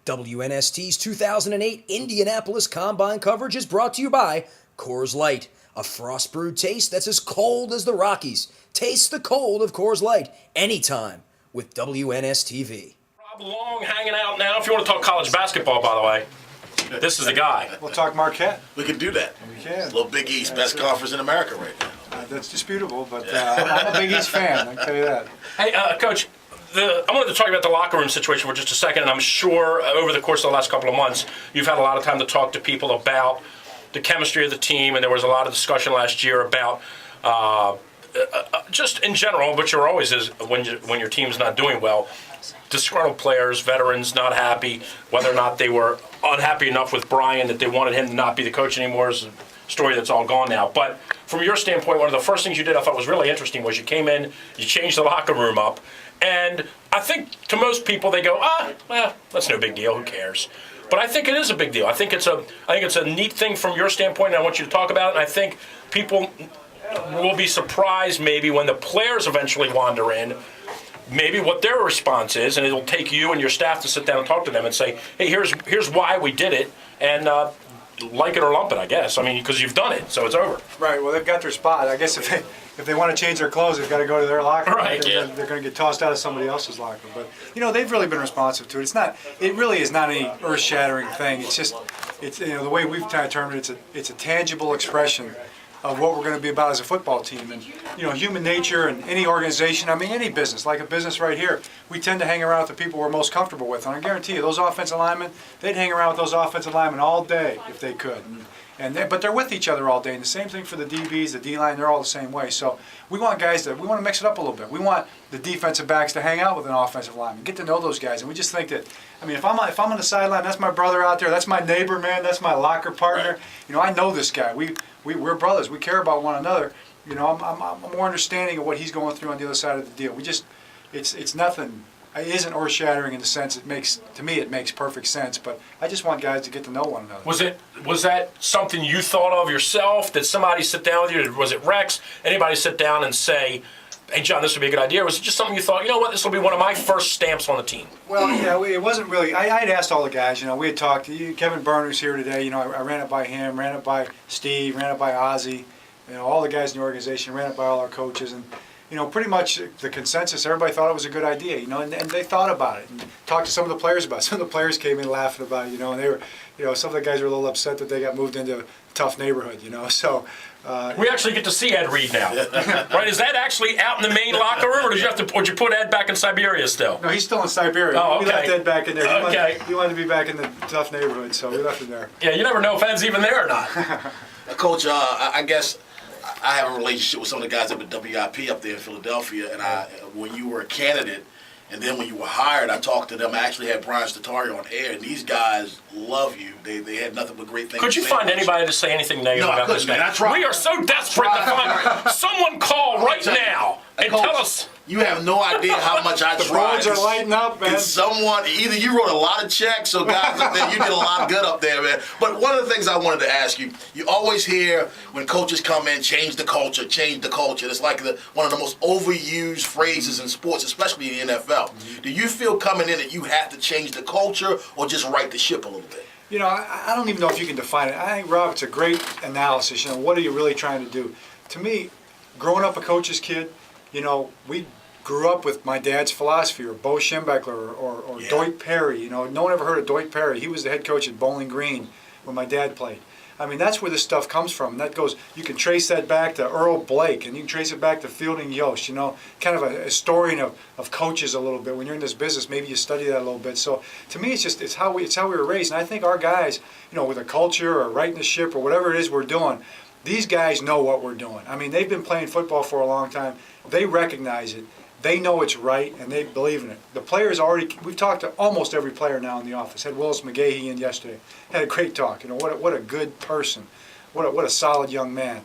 WNST's 2008 Indianapolis Combine coverage is brought to you by Coors Light, a frost-brewed taste that's as cold as the Rockies. Taste the cold of Coors Light anytime with WNSTV. Rob Long hanging out now. If you want to talk college basketball, by the way, this is the guy. We'll talk Marquette. We can do that. We can. Little Big East, best conference in America right now. That's disputable, but I'm a Big East fan, I can tell you that. Hey, Coach, I wanted to talk about the locker room situation for just a second, and I'm sure over the course of the last couple of months, you've had a lot of time to talk to people about the chemistry of the team, and there was a lot of discussion last year about just in general, but you're always is when your team's not doing well, disgruntled players, veterans not happy, whether or not they were unhappy enough with Brian that they wanted him to not be the coach anymore is a story that's all gone now. But from your standpoint, one of the first things you did I thought was really interesting was you came in, you changed the locker room up, and I think to most people they go, well, that's no big deal, who cares? But I think it is a big deal. I think it's a neat thing from your standpoint, and I want you to talk about it. And I think people will be surprised maybe when the players eventually wander in, maybe what their response is, and it'll take you and your staff to sit down and talk to them and say, hey, here's why we did it, and like it or lump it, I guess. I mean, because you've done it, so it's over. Right, well, they've got their spot. I guess if they want to change their clothes, they've got to go to their locker room. Right, they're going to get tossed out of somebody else's locker room. But, they've really been responsive to it. It really is not any earth-shattering thing. It's just, the way we've termed it, it's a tangible expression of what we're going to be about as a football team. And, human nature and any organization, any business, like a business right here, we tend to hang around with the people we're most comfortable with. And I guarantee you, those offensive linemen, they'd hang around with those offensive linemen all day if they could. But they're with each other all day. And the same thing for the DBs, the D-line, they're all the same way. So we want we want to mix it up a little bit. We want the defensive backs to hang out with an offensive lineman, get to know those guys. And we just think that, if I'm on the sideline, that's my brother out there, that's my neighbor, man, that's my locker partner. Right. I know this guy. We're brothers. We care about one another. I'm more understanding of what he's going through on the other side of the deal. It's nothing. It isn't earth-shattering in the sense it makes perfect sense. But I just want guys to get to know one another. Was that something you thought of yourself? Did somebody sit down with you? Was it Rex? Anybody sit down and say, hey, John, this would be a good idea? Or was it just something you thought, this will be one of my first stamps on the team? Well, it wasn't really. I had asked all the guys. We had talked. Kevin Berner's here today. I ran it by him, ran it by Steve, ran it by Ozzie. All the guys in the organization, ran it by all our coaches, and pretty much the consensus. Everybody thought it was a good idea. And they thought about it and talked to some of the players about it. Some of the players came in laughing about it. And they were, some of the guys were a little upset that they got moved into a tough neighborhood. So. We actually get to see Ed Reed now, right? Is that actually out in the main locker room, or did you put Ed back in Siberia still? No, he's still in Siberia. Oh, okay. We left Ed back in there. He Okay. wanted to be back in the tough neighborhood, so we left him there. Yeah, you never know if Ed's even there or not. Coach, I guess I have a relationship with some of the guys up at WIP up there in Philadelphia, and when you were a candidate, and then when you were hired, I talked to them. I actually had Brian Statari on air, and these guys love you. They had nothing but great things Could to you say find anybody to say anything negative about this guy? That's right. We are so desperate to find someone call right now and Coach, tell us. You have no idea how much I The tried. roads are lighting up, man. Either you wrote a lot of checks, or guys up there, you did a lot of good up there, man. But one of the things I wanted to ask you, you always hear when coaches come in, change the culture, change the culture. It's like one of the most overused phrases in sports, especially in the NFL. Mm-hmm. Do you feel coming in that you have to change the culture or just right the ship a little bit? I don't even know if you can define it. I think, Rob, it's a great analysis. What are you really trying to do? To me, growing up a coach's kid, we grew up with my dad's philosophy, or Bo Schembechler, or Yeah. Doit Perry. No one ever heard of Doit Perry. He was the head coach at Bowling Green when my dad played. That's where this stuff comes from. And you can trace that back to Earl Blake, and you can trace it back to Fielding Yost, kind of a historian of coaches a little bit. When you're in this business, maybe you study that a little bit. So to me, it's how we were raised. And I think our guys, with a culture or righting the ship or whatever it is we're doing, these guys know what we're doing. They've been playing football for a long time. They recognize it. They know it's right, and they believe in it. The players we've talked to almost every player now in the office. Had Willis McGahee in yesterday. Had a great talk. What a good person. What a solid young man.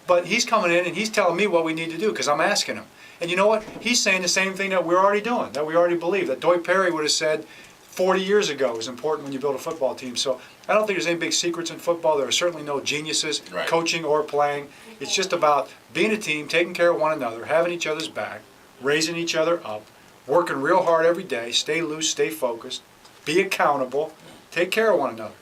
But he's coming in and he's telling me what we need to do because I'm asking him. And you know what? He's saying the same thing that we're already doing, that we already believe, that Doit Perry would have said 40 years ago is important when you build a football team. So I don't think there's any big secrets in football. There are certainly no geniuses, Right. coaching or playing. It's just about being a team, taking care of one another, having each other's back, raising each other up, working real hard every day, stay loose, stay focused, be accountable, take care of one another.